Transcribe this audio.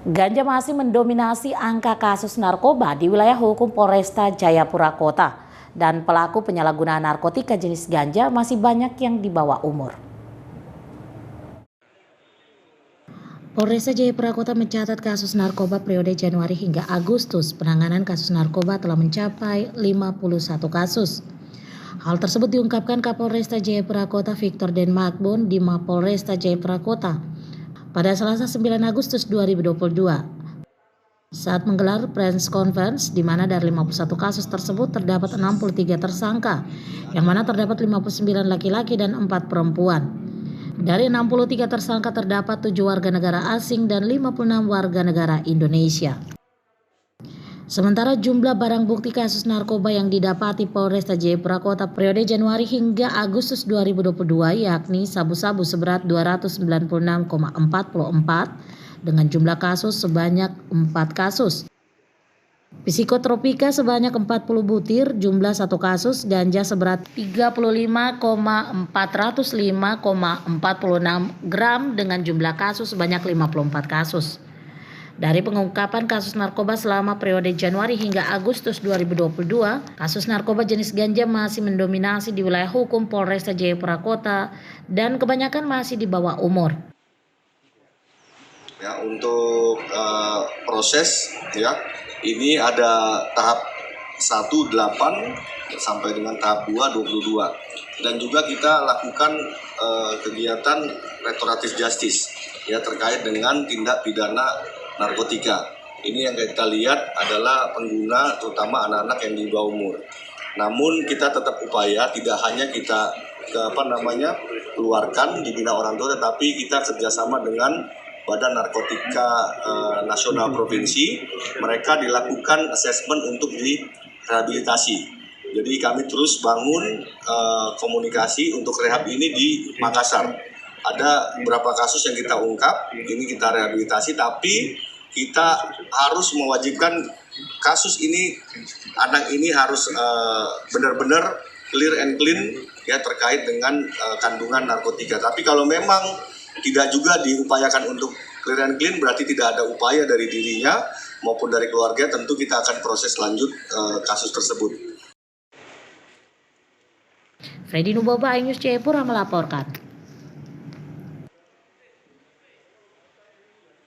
Ganja masih mendominasi angka kasus narkoba di wilayah hukum Polresta Jayapura Kota, dan pelaku penyalahgunaan narkotika jenis ganja masih banyak yang di bawah umur. Polresta Jayapura Kota mencatat kasus narkoba periode Januari hingga Agustus. Penanganan kasus narkoba telah mencapai 51 kasus. Hal tersebut diungkapkan Kapolresta Jayapura Kota Victor Denmakbon di Mapolresta Jayapura Kota pada Selasa 9 Agustus 2022 saat menggelar press conference, di mana dari 51 kasus tersebut terdapat 63 tersangka, yang mana terdapat 59 laki-laki dan 4 perempuan. Dari 63 tersangka terdapat 7 warga negara asing dan 56 warga negara Indonesia. Sementara jumlah barang bukti kasus narkoba yang didapati Polresta Jayapura Kota periode Januari hingga Agustus 2022 yakni sabu-sabu seberat 296,44 dengan jumlah kasus sebanyak 4 kasus. Psikotropika sebanyak 40 butir, jumlah 1 kasus, ganja seberat 35,405,46 gram dengan jumlah kasus sebanyak 54 kasus. Dari pengungkapan kasus narkoba selama periode Januari hingga Agustus 2022, kasus narkoba jenis ganja masih mendominasi di wilayah hukum Polresta Jayapura Kota dan kebanyakan masih di bawah umur. Ya, untuk proses ya, ini ada tahap 1 8 sampai dengan tahap 2 22. Dan juga kita lakukan kegiatan restoratif justice ya terkait dengan tindak pidana narkotika. Ini yang kita lihat adalah pengguna terutama anak-anak yang di bawah umur. Namun kita tetap upaya tidak hanya kita keluarkan dibina orang tua, tetapi kita kerjasama dengan Badan Narkotika Nasional Provinsi. Mereka dilakukan asesmen untuk direhabilitasi. Jadi kami terus bangun komunikasi untuk rehab ini di Makassar. Ada beberapa kasus yang kita ungkap, ini kita rehabilitasi, tapi kita harus mewajibkan kasus ini, anak ini harus benar-benar clear and clean ya terkait dengan kandungan narkotika. Tapi kalau memang tidak juga diupayakan untuk clear and clean, berarti tidak ada upaya dari dirinya maupun dari keluarga, tentu kita akan proses lanjut kasus tersebut. Freddy Nuboba, iNews Jayapura melaporkan.